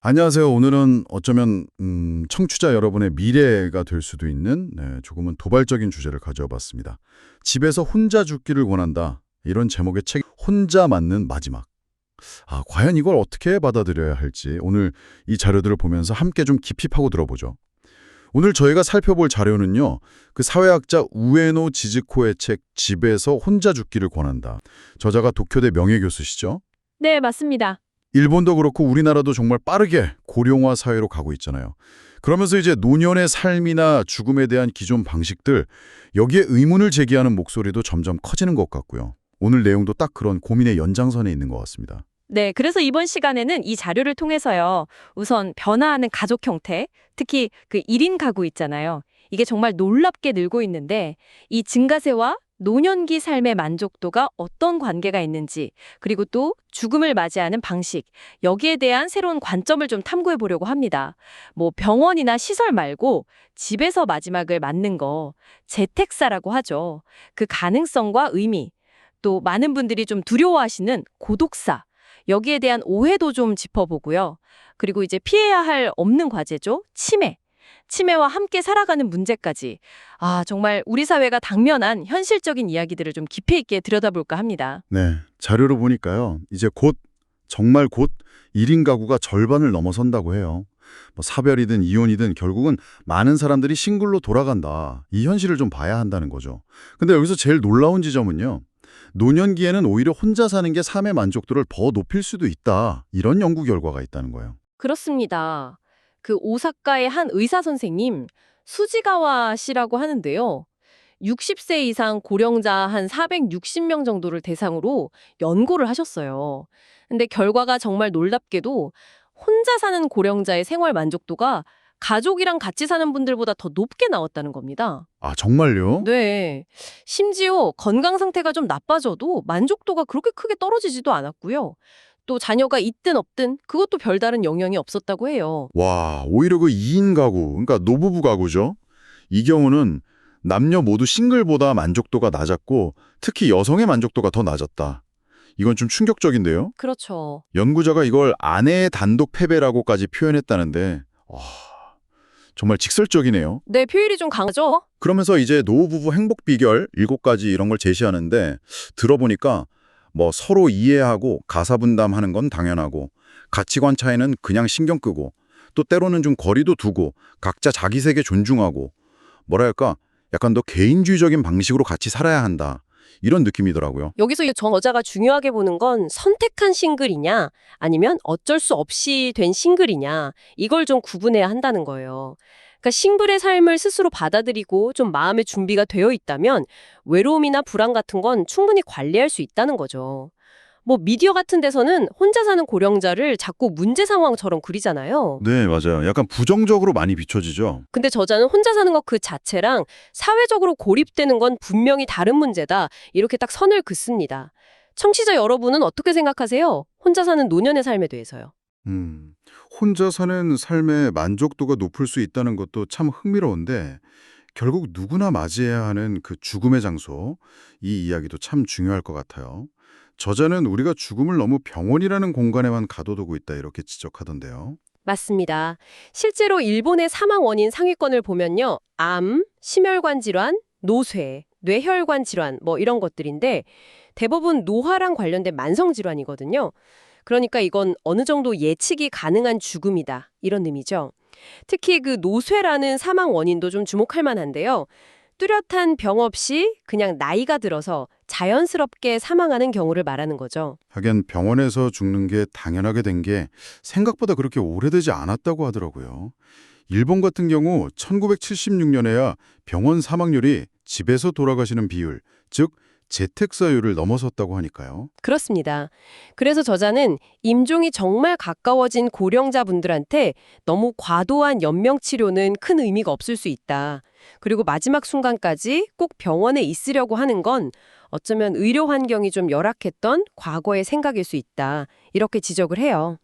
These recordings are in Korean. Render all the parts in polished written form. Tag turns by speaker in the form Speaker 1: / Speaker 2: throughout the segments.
Speaker 1: 안녕하세요. 오늘은 어쩌면 청취자 여러분의 미래가 될 수도 있는 조금은 도발적인 주제를 가져와 봤습니다. 집에서 혼자 죽기를 권한다. 이런 제목의 책 혼자 맞는 마지막. 과연 이걸 어떻게 받아들여야 할지 오늘 이 자료들을 보면서 함께 좀 깊이 파고 들어보죠. 오늘 저희가 살펴볼 자료는요. 그 사회학자 우에노 지즈코의 책 집에서 혼자 죽기를 권한다. 저자가 도쿄대 명예교수시죠.
Speaker 2: 네, 맞습니다.
Speaker 1: 일본도 그렇고 우리나라도 정말 빠르게 고령화 사회로 가고 있잖아요. 그러면서 이제 노년의 삶이나 죽음에 대한 기존 방식들, 여기에 의문을 제기하는 목소리도 점점 커지는 것 같고요. 오늘 내용도 딱 그런 고민의 연장선에 있는 것 같습니다.
Speaker 2: 네, 그래서 이번 시간에는 이 자료를 통해서요. 우선 변화하는 가족 형태, 특히 그 1인 가구 있잖아요. 이게 정말 놀랍게 늘고 있는데 이 증가세와 노년기 삶의 만족도가 어떤 관계가 있는지, 그리고 또 죽음을 맞이하는 방식, 여기에 대한 새로운 관점을 좀 탐구해 보려고 합니다. 뭐 병원이나 시설 말고 집에서 마지막을 맞는 거, 재택사라고 하죠. 그 가능성과 의미, 또 많은 분들이 좀 두려워하시는 고독사, 여기에 대한 오해도 좀 짚어보고요. 그리고 이제 피해야 할 없는 과제죠. 치매. 치매와 함께 살아가는 문제까지. 정말 우리 사회가 당면한 현실적인 이야기들을 좀 깊이 있게 들여다볼까 합니다.
Speaker 1: 네, 자료로 보니까요. 이제 정말 곧 1인 가구가 절반을 넘어선다고 해요. 뭐 사별이든 이혼이든 결국은 많은 사람들이 싱글로 돌아간다. 이 현실을 좀 봐야 한다는 거죠. 근데 여기서 제일 놀라운 지점은요. 노년기에는 오히려 혼자 사는 게 삶의 만족도를 더 높일 수도 있다. 이런 연구 결과가 있다는 거예요.
Speaker 2: 그렇습니다. 그 오사카의 한 의사 선생님, 수지가와 씨라고 하는데요. 60세 이상 고령자 한 460명 정도를 대상으로 연구를 하셨어요. 근데 결과가 정말 놀랍게도 혼자 사는 고령자의 생활 만족도가 가족이랑 같이 사는 분들보다 더 높게 나왔다는 겁니다.
Speaker 1: 정말요?
Speaker 2: 네. 심지어 건강 상태가 좀 나빠져도 만족도가 그렇게 크게 떨어지지도 않았고요. 또 자녀가 있든 없든 그것도 별다른 영향이 없었다고 해요.
Speaker 1: 와, 오히려 그 2인 가구, 그러니까 노부부 가구죠. 이 경우는 남녀 모두 싱글보다 만족도가 낮았고 특히 여성의 만족도가 더 낮았다. 이건 좀 충격적인데요.
Speaker 2: 그렇죠.
Speaker 1: 연구자가 이걸 아내의 단독 패배라고까지 표현했다는데 정말 직설적이네요.
Speaker 2: 네, 표현이 좀 강하죠?
Speaker 1: 그러면서 이제 노부부 행복 비결 7가지 이런 걸 제시하는데 들어보니까 뭐 서로 이해하고 가사 분담하는 건 당연하고 가치관 차이는 그냥 신경 끄고 또 때로는 좀 거리도 두고 각자 자기 세계 존중하고 뭐랄까 약간 더 개인주의적인 방식으로 같이 살아야 한다. 이런 느낌이더라고요.
Speaker 2: 여기서 이 저자가 중요하게 보는 건 선택한 싱글이냐 아니면 어쩔 수 없이 된 싱글이냐 이걸 좀 구분해야 한다는 거예요. 그러니까 싱글의 삶을 스스로 받아들이고 좀 마음의 준비가 되어 있다면 외로움이나 불안 같은 건 충분히 관리할 수 있다는 거죠. 뭐 미디어 같은 데서는 혼자 사는 고령자를 자꾸 문제 상황처럼 그리잖아요.
Speaker 1: 네, 맞아요. 약간 부정적으로 많이 비춰지죠.
Speaker 2: 근데 저자는 혼자 사는 것 그 자체랑 사회적으로 고립되는 건 분명히 다른 문제다. 이렇게 딱 선을 긋습니다. 청취자 여러분은 어떻게 생각하세요? 혼자 사는 노년의 삶에 대해서요.
Speaker 1: 혼자 사는 삶의 만족도가 높을 수 있다는 것도 참 흥미로운데 결국 누구나 맞이해야 하는 그 죽음의 장소, 이 이야기도 참 중요할 것 같아요. 저자는 우리가 죽음을 너무 병원이라는 공간에만 가둬두고 있다 이렇게 지적하던데요.
Speaker 2: 맞습니다. 실제로 일본의 사망 원인 상위권을 보면요. 암, 심혈관 질환, 노쇠, 뇌혈관 질환 뭐 이런 것들인데 대부분 노화랑 관련된 만성 질환이거든요. 그러니까 이건 어느 정도 예측이 가능한 죽음이다. 이런 의미죠. 특히 그 노쇠라는 사망 원인도 좀 주목할 만한데요. 뚜렷한 병 없이 그냥 나이가 들어서 자연스럽게 사망하는 경우를 말하는 거죠.
Speaker 1: 하긴 병원에서 죽는 게 당연하게 된 게 생각보다 그렇게 오래되지 않았다고 하더라고요. 일본 같은 경우 1976년에야 병원 사망률이 집에서 돌아가시는 비율, 즉 재택사율을 넘어섰다고 하니까요.
Speaker 2: 그렇습니다. 그래서 저자는 임종이 정말 가까워진 고령자분들한테 너무 과도한 연명치료는 큰 의미가 없을 수 있다. 그리고 마지막 순간까지 꼭 병원에 있으려고 하는 건 어쩌면 의료 환경이 좀 열악했던 과거의 생각일 수 있다. 이렇게 지적을 해요.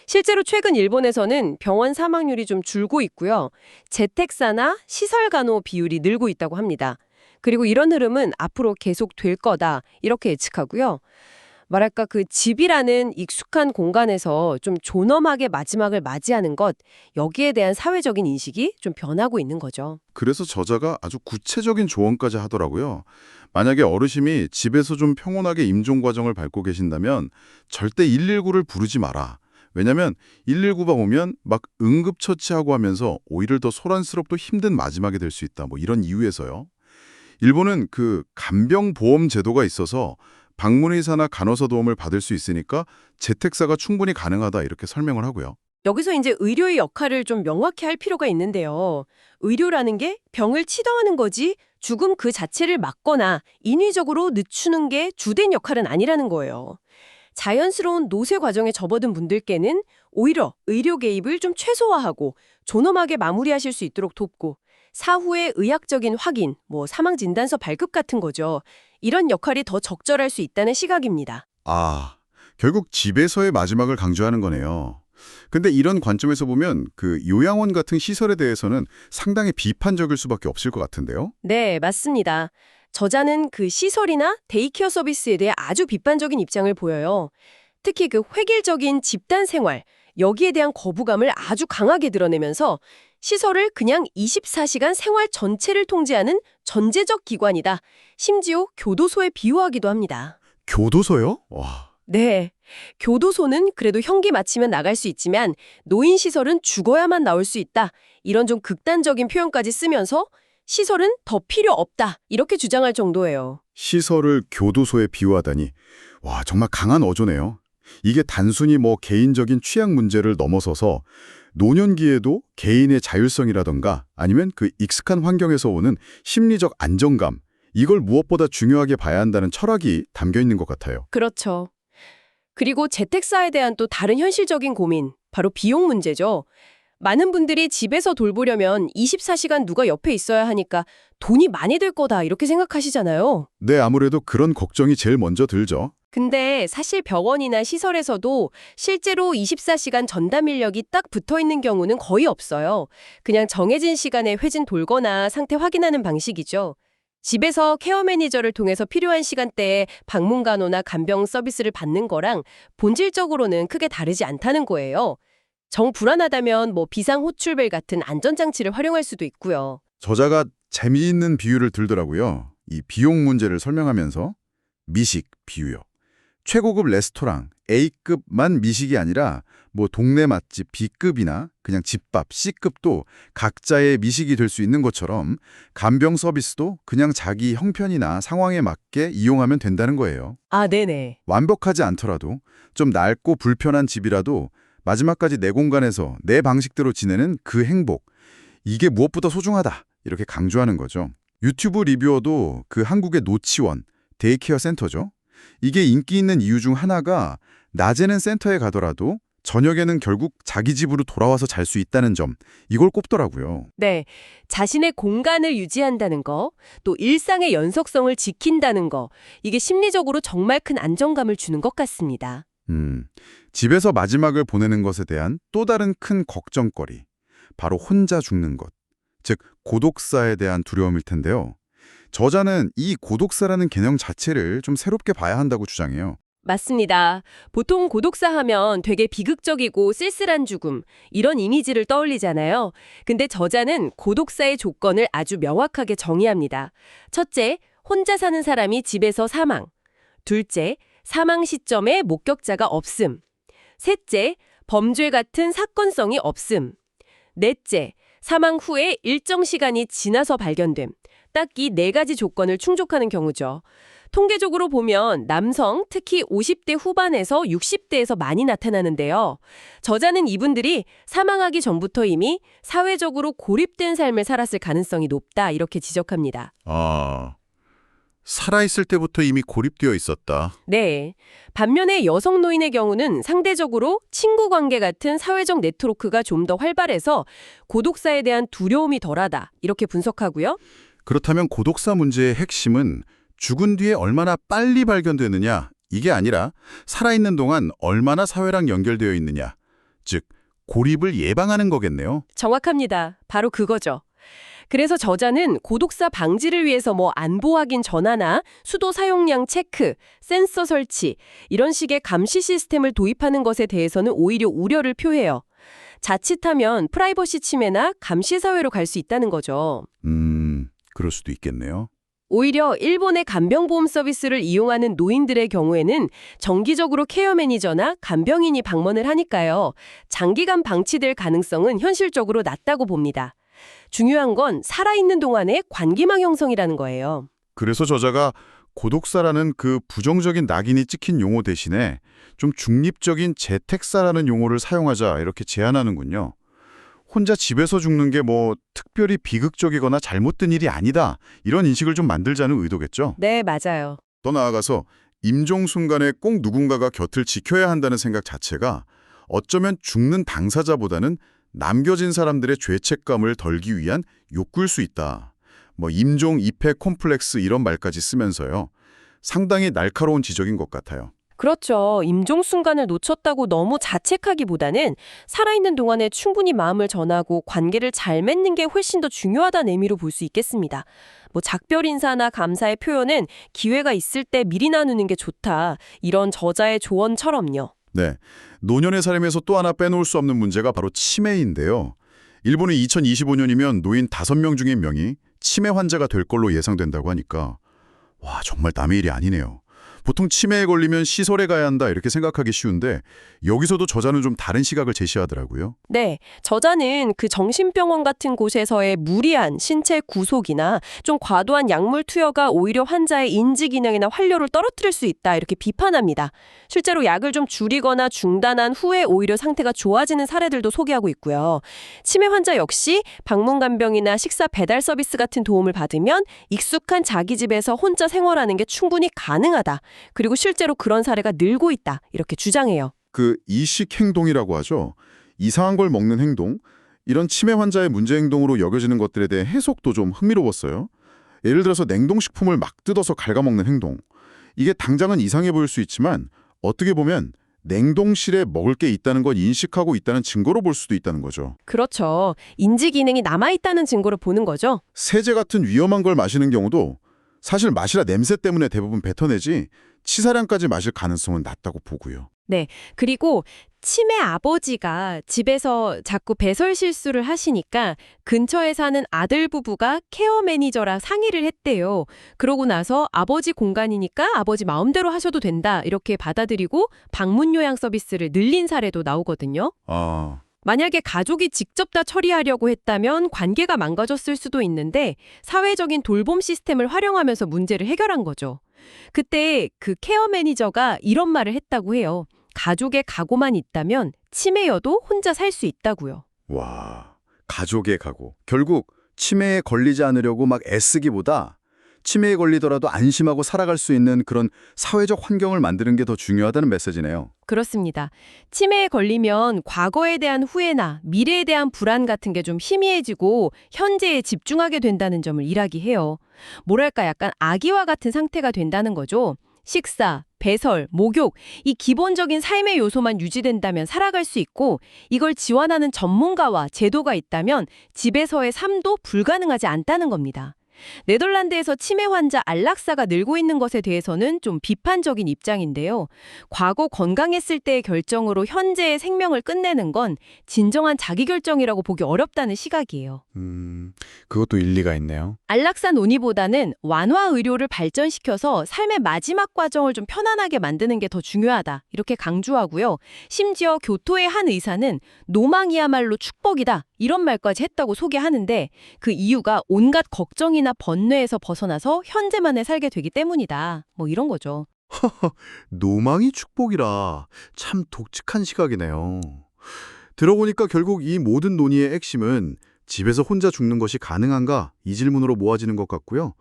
Speaker 2: 실제로 최근 일본에서는 병원 사망률이 좀 줄고 있고요. 재택사나 시설 간호 비율이 늘고 있다고 합니다. 그리고 이런 흐름은 앞으로 계속 될 거다. 이렇게 예측하고요.
Speaker 3: 뭐랄까 그 집이라는 익숙한 공간에서 좀 존엄하게 마지막을 맞이하는 것, 여기에 대한 사회적인 인식이 좀 변하고 있는 거죠.
Speaker 1: 그래서 저자가 아주 구체적인 조언까지 하더라고요. 만약에 어르신이 집에서 좀 평온하게 임종 과정을 밟고 계신다면 절대 119를 부르지 마라. 왜냐면 119가 오면 막 응급처치하고 하면서 오히려 더 소란스럽고 힘든 마지막이 될 수 있다. 뭐 이런 이유에서요. 일본은 그 간병보험 제도가 있어서 방문의사나 간호사 도움을 받을 수 있으니까 재택사가 충분히 가능하다 이렇게 설명을 하고요.
Speaker 3: 여기서 이제 의료의 역할을 좀 명확히 할 필요가 있는데요. 의료라는 게 병을 치료하는 거지 죽음 그 자체를 막거나 인위적으로 늦추는 게 주된 역할은 아니라는 거예요. 자연스러운 노쇠 과정에 접어든 분들께는 오히려 의료 개입을 좀 최소화하고 존엄하게 마무리하실 수 있도록 돕고 사후의 의학적인 확인, 뭐 사망 진단서 발급 같은 거죠. 이런 역할이 더 적절할 수 있다는 시각입니다.
Speaker 1: 아, 결국 집에서의 마지막을 강조하는 거네요. 근데 이런 관점에서 보면 그 요양원 같은 시설에 대해서는 상당히 비판적일 수밖에 없을 것 같은데요.
Speaker 3: 네, 맞습니다. 저자는 그 시설이나 데이케어 서비스에 대해 아주 비판적인 입장을 보여요. 특히 그 획일적인 집단 생활, 여기에 대한 거부감을 아주 강하게 드러내면서 시설을 그냥 24시간 생활 전체를 통제하는 전제적 기관이다. 심지어 교도소에 비유하기도 합니다.
Speaker 1: 교도소요? 와.
Speaker 3: 네. 교도소는 그래도 형기 마치면 나갈 수 있지만 노인시설은 죽어야만 나올 수 있다. 이런 좀 극단적인 표현까지 쓰면서 시설은 더 필요 없다. 이렇게 주장할 정도예요.
Speaker 1: 시설을 교도소에 비유하다니. 와, 정말 강한 어조네요. 이게 단순히 뭐 개인적인 취향 문제를 넘어서서 노년기에도 개인의 자율성이라던가 아니면 그 익숙한 환경에서 오는 심리적 안정감, 이걸 무엇보다 중요하게 봐야 한다는 철학이 담겨 있는 것 같아요.
Speaker 3: 그렇죠. 그리고 재택사에 대한 또 다른 현실적인 고민, 바로 비용 문제죠. 많은 분들이 집에서 돌보려면 24시간 누가 옆에 있어야 하니까 돈이 많이 들 거다 이렇게 생각하시잖아요.
Speaker 1: 네, 아무래도 그런 걱정이 제일 먼저 들죠.
Speaker 3: 근데 사실 병원이나 시설에서도 실제로 24시간 전담 인력이 딱 붙어 있는 경우는 거의 없어요. 그냥 정해진 시간에 회진 돌거나 상태 확인하는 방식이죠. 집에서 케어 매니저를 통해서 필요한 시간대에 방문 간호나 간병 서비스를 받는 거랑 본질적으로는 크게 다르지 않다는 거예요. 정 불안하다면 뭐 비상 호출벨 같은 안전장치를 활용할 수도 있고요.
Speaker 1: 저자가 재미있는 비유를 들더라고요. 이 비용 문제를 설명하면서 미식 비유요. 최고급 레스토랑 A급만 미식이 아니라 뭐 동네 맛집 B급이나 그냥 집밥 C급도 각자의 미식이 될 수 있는 것처럼 간병 서비스도 그냥 자기 형편이나 상황에 맞게 이용하면 된다는 거예요.
Speaker 3: 아, 네네.
Speaker 1: 완벽하지 않더라도 좀 낡고 불편한 집이라도 마지막까지 내 공간에서 내 방식대로 지내는 그 행복, 이게 무엇보다 소중하다 이렇게 강조하는 거죠. 유튜브 리뷰어도 그 한국의 노치원, 데이케어 센터죠. 이게 인기 있는 이유 중 하나가 낮에는 센터에 가더라도 저녁에는 결국 자기 집으로 돌아와서 잘 수 있다는 점, 이걸 꼽더라고요.
Speaker 3: 네, 자신의 공간을 유지한다는 거, 또 일상의 연속성을 지킨다는 거, 이게 심리적으로 정말 큰 안정감을 주는 것 같습니다.
Speaker 1: 집에서 마지막을 보내는 것에 대한 또 다른 큰 걱정거리, 바로 혼자 죽는 것, 즉 고독사에 대한 두려움일 텐데요. 저자는 이 고독사라는 개념 자체를 좀 새롭게 봐야 한다고 주장해요.
Speaker 3: 맞습니다. 보통 고독사 하면 되게 비극적이고 쓸쓸한 죽음, 이런 이미지를 떠올리잖아요. 근데 저자는 고독사의 조건을 아주 명확하게 정의합니다. 첫째, 혼자 사는 사람이 집에서 사망. 둘째, 사망 시점에 목격자가 없음. 셋째, 범죄 같은 사건성이 없음. 넷째, 사망 후에 일정 시간이 지나서 발견됨. 딱 이 네 가지 조건을 충족하는 경우죠. 통계적으로 보면 남성, 특히 50대 후반에서 60대에서 많이 나타나는데요. 저자는 이분들이 사망하기 전부터 이미 사회적으로 고립된 삶을 살았을 가능성이 높다 이렇게 지적합니다.
Speaker 1: 아, 살아있을 때부터 이미 고립되어 있었다.
Speaker 3: 네. 반면에 여성 노인의 경우는 상대적으로 친구 관계 같은 사회적 네트워크가 좀 더 활발해서 고독사에 대한 두려움이 덜하다 이렇게 분석하고요.
Speaker 1: 그렇다면 고독사 문제의 핵심은 죽은 뒤에 얼마나 빨리 발견되느냐, 이게 아니라 살아있는 동안 얼마나 사회랑 연결되어 있느냐, 즉 고립을 예방하는 거겠네요.
Speaker 3: 정확합니다. 바로 그거죠. 그래서 저자는 고독사 방지를 위해서 안보 확인 전화나 수도 사용량 체크, 센서 설치 이런 식의 감시 시스템을 도입하는 것에 대해서는 오히려 우려를 표해요. 자칫하면 프라이버시 침해나 감시 사회로 갈 수 있다는 거죠.
Speaker 1: 그럴 수도 있겠네요.
Speaker 3: 오히려 일본의 간병보험 서비스를 이용하는 노인들의 경우에는 정기적으로 케어 매니저나 간병인이 방문을 하니까요. 장기간 방치될 가능성은 현실적으로 낮다고 봅니다. 중요한 건 살아있는 동안의 관계망 형성이라는 거예요.
Speaker 1: 그래서 저자가 고독사라는 그 부정적인 낙인이 찍힌 용어 대신에 좀 중립적인 재택사라는 용어를 사용하자 이렇게 제안하는군요. 혼자 집에서 죽는 게 특별히 비극적이거나 잘못된 일이 아니다. 이런 인식을 좀 만들자는 의도겠죠.
Speaker 3: 네, 맞아요.
Speaker 1: 더 나아가서 임종 순간에 꼭 누군가가 곁을 지켜야 한다는 생각 자체가 어쩌면 죽는 당사자보다는 남겨진 사람들의 죄책감을 덜기 위한 욕구일 수 있다. 임종 이패 콤플렉스 이런 말까지 쓰면서요. 상당히 날카로운 지적인 것 같아요.
Speaker 3: 그렇죠. 임종 순간을 놓쳤다고 너무 자책하기보다는 살아있는 동안에 충분히 마음을 전하고 관계를 잘 맺는 게 훨씬 더 중요하다는 의미로 볼 수 있겠습니다. 작별 인사나 감사의 표현은 기회가 있을 때 미리 나누는 게 좋다. 이런 저자의 조언처럼요.
Speaker 1: 네, 노년의 삶에서 또 하나 빼놓을 수 없는 문제가 바로 치매인데요. 일본은 2025년이면 노인 5명 중에 1명이 치매 환자가 될 걸로 예상된다고 하니까 와, 정말 남의 일이 아니네요. 보통 치매에 걸리면 시설에 가야 한다 이렇게 생각하기 쉬운데 여기서도 저자는 좀 다른 시각을 제시하더라고요.
Speaker 3: 네, 저자는 그 정신병원 같은 곳에서의 무리한 신체 구속이나 좀 과도한 약물 투여가 오히려 환자의 인지 기능이나 활력을 떨어뜨릴 수 있다 이렇게 비판합니다. 실제로 약을 좀 줄이거나 중단한 후에 오히려 상태가 좋아지는 사례들도 소개하고 있고요. 치매 환자 역시 방문 간병이나 식사 배달 서비스 같은 도움을 받으면 익숙한 자기 집에서 혼자 생활하는 게 충분히 가능하다. 그리고 실제로 그런 사례가 늘고 있다. 이렇게 주장해요.
Speaker 1: 그 이식 행동이라고 하죠. 이상한 걸 먹는 행동, 이런 치매 환자의 문제 행동으로 여겨지는 것들에 대해 해석도 좀 흥미로웠어요. 예를 들어서 냉동식품을 막 뜯어서 갉아먹는 행동. 이게 당장은 이상해 보일 수 있지만 어떻게 보면 냉동실에 먹을 게 있다는 걸 인식하고 있다는 증거로 볼 수도 있다는 거죠.
Speaker 3: 그렇죠. 인지 기능이 남아있다는 증거를 보는 거죠.
Speaker 1: 세제 같은 위험한 걸 마시는 경우도 사실 마시라 냄새 때문에 대부분 뱉어내지 치사량까지 마실 가능성은 낮다고 보고요.
Speaker 3: 네. 그리고 치매 아버지가 집에서 자꾸 배설 실수를 하시니까 근처에 사는 아들 부부가 케어 매니저랑 상의를 했대요. 그러고 나서 아버지 공간이니까 아버지 마음대로 하셔도 된다 이렇게 받아들이고 방문 요양 서비스를 늘린 사례도 나오거든요. 만약에 가족이 직접 다 처리하려고 했다면 관계가 망가졌을 수도 있는데 사회적인 돌봄 시스템을 활용하면서 문제를 해결한 거죠. 그때 그 케어 매니저가 이런 말을 했다고 해요. 가족의 각오만 있다면 치매여도 혼자 살 수 있다고요.
Speaker 1: 와, 가족의 각오. 결국 치매에 걸리지 않으려고 막 애쓰기보다 치매에 걸리더라도 안심하고 살아갈 수 있는 그런 사회적 환경을 만드는 게 더 중요하다는 메시지네요.
Speaker 3: 그렇습니다. 치매에 걸리면 과거에 대한 후회나 미래에 대한 불안 같은 게 좀 희미해지고 현재에 집중하게 된다는 점을 일하기해요. 뭐랄까 약간 아기와 같은 상태가 된다는 거죠. 식사, 배설, 목욕, 이 기본적인 삶의 요소만 유지된다면 살아갈 수 있고 이걸 지원하는 전문가와 제도가 있다면 집에서의 삶도 불가능하지 않다는 겁니다. 네덜란드에서 치매 환자 안락사가 늘고 있는 것에 대해서는 좀 비판적인 입장인데요. 과거 건강했을 때의 결정으로 현재의 생명을 끝내는 건 진정한 자기결정이라고 보기 어렵다는 시각이에요.
Speaker 1: 그것도 일리가 있네요.
Speaker 3: 안락사 논의보다는 완화 의료를 발전시켜서 삶의 마지막 과정을 좀 편안하게 만드는 게 더 중요하다. 이렇게 강조하고요. 심지어 교토의 한 의사는 노망이야말로 축복이다. 이런 말까지 했다고 소개하는데 그 이유가 온갖 걱정이나 번뇌에서 벗어나서 현재만에 살게 되기 때문이다. 이런 거죠.
Speaker 1: 노망이 축복이라 참 독특한 시각이네요. 들어보니까 결국 이 모든 논의의 핵심은 집에서 혼자 죽는 것이 가능한가? 이 질문으로 모아지는 것 같고요.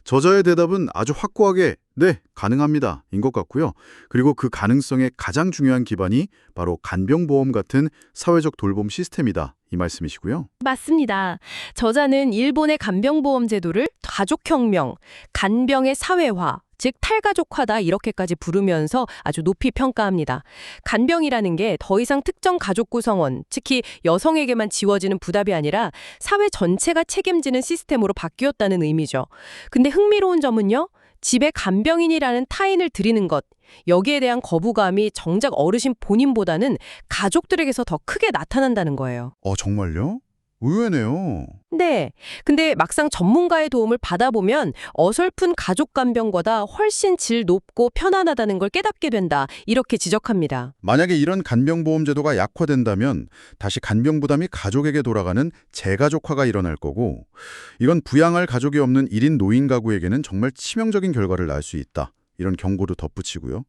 Speaker 1: 저자의 대답은 아주 확고하게 네, 가능합니다. 인 것 같고요. 그리고 그 가능성의 가장 중요한 기반이 바로 간병보험 같은 사회적 돌봄 시스템이다. 이 말씀이시고요.
Speaker 2: 맞습니다. 저자는 일본의 간병보험 제도를 가족혁명, 간병의 사회화, 즉 탈가족화다 이렇게까지 부르면서 아주 높이 평가합니다. 간병이라는 게 더 이상 특정 가족 구성원, 특히 여성에게만 지워지는 부담이 아니라 사회 전체가 책임지는 시스템으로 바뀌었다는 의미죠. 근데 흥미로운 점은요. 집에 간병인이라는 타인을 들이는 것, 여기에 대한 거부감이 정작 어르신 본인보다는 가족들에게서 더 크게 나타난다는 거예요.
Speaker 1: 정말요? 의외네요.
Speaker 2: 네. 근데 막상 전문가의 도움을 받아보면 어설픈 가족 간병보다 훨씬 질 높고 편안하다는 걸 깨닫게 된다. 이렇게 지적합니다.
Speaker 1: 만약에 이런 간병보험 제도가 약화된다면 다시 간병 부담이 가족에게 돌아가는 재가족화가 일어날 거고, 이건 부양할 가족이 없는 1인 노인 가구에게는 정말 치명적인 결과를 낳을 수 있다. 이런 경고도 덧붙이고요.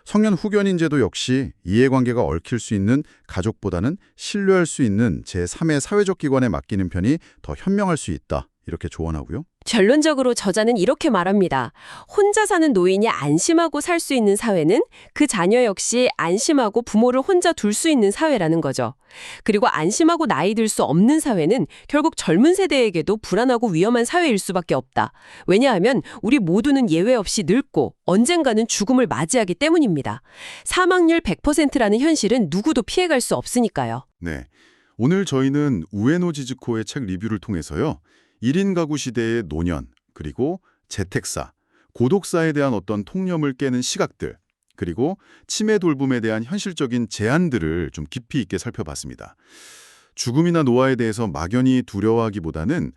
Speaker 1: 성년 후견인제도 역시 이해관계가 얽힐 수 있는 가족보다는 신뢰할 수 있는 제3의 사회적 기관에 맡기는 편이 더 현명할 수 있다. 이렇게 조언하고요.
Speaker 3: 결론적으로 저자는 이렇게 말합니다. 혼자 사는 노인이 안심하고 살 수 있는 사회는 그 자녀 역시 안심하고 부모를 혼자 둘 수 있는 사회라는 거죠. 그리고 안심하고 나이 들 수 없는 사회는 결국 젊은 세대에게도 불안하고 위험한 사회일 수밖에 없다. 왜냐하면 우리 모두는 예외 없이 늙고 언젠가는 죽음을 맞이하기 때문입니다. 사망률 100%라는 현실은 누구도 피해갈 수 없으니까요.
Speaker 1: 네. 오늘 저희는 우에노 지즈코의 책 리뷰를 통해서요. 1인 가구 시대의 노년, 그리고 재택사, 고독사에 대한 어떤 통념을 깨는 시각들, 그리고 치매 돌봄에 대한 현실적인 제안들을 좀 깊이 있게 살펴봤습니다. 죽음이나 노화에 대해서 막연히 두려워하기보다는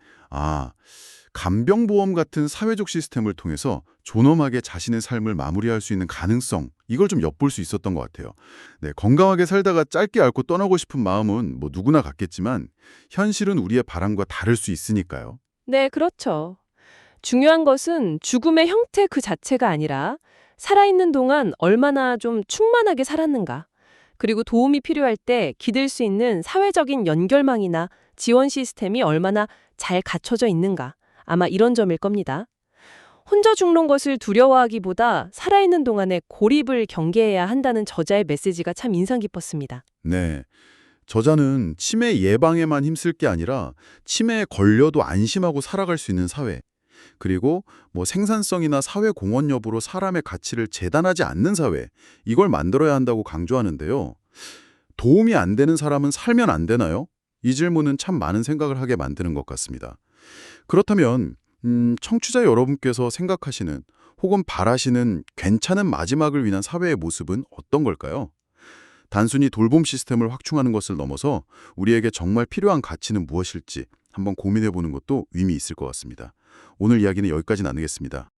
Speaker 1: 간병보험 같은 사회적 시스템을 통해서 존엄하게 자신의 삶을 마무리할 수 있는 가능성, 이걸 좀 엿볼 수 있었던 것 같아요. 네, 건강하게 살다가 짧게 앓고 떠나고 싶은 마음은 뭐 누구나 갖겠지만 현실은 우리의 바람과 다를 수 있으니까요.
Speaker 2: 네, 그렇죠. 중요한 것은 죽음의 형태 그 자체가 아니라 살아있는 동안 얼마나 좀 충만하게 살았는가. 그리고 도움이 필요할 때 기댈 수 있는 사회적인 연결망이나 지원 시스템이 얼마나 잘 갖춰져 있는가. 아마 이런 점일 겁니다. 혼자 죽는 것을 두려워하기보다 살아있는 동안에 고립을 경계해야 한다는 저자의 메시지가 참 인상 깊었습니다.
Speaker 1: 네. 저자는 치매 예방에만 힘쓸 게 아니라 치매에 걸려도 안심하고 살아갈 수 있는 사회, 그리고 뭐 생산성이나 사회 공헌 여부로 사람의 가치를 재단하지 않는 사회, 이걸 만들어야 한다고 강조하는데요. 도움이 안 되는 사람은 살면 안 되나요? 이 질문은 참 많은 생각을 하게 만드는 것 같습니다. 그렇다면 청취자 여러분께서 생각하시는 혹은 바라시는 괜찮은 마지막을 위한 사회의 모습은 어떤 걸까요? 단순히 돌봄 시스템을 확충하는 것을 넘어서 우리에게 정말 필요한 가치는 무엇일지 한번 고민해보는 것도 의미 있을 것 같습니다. 오늘 이야기는 여기까지 나누겠습니다.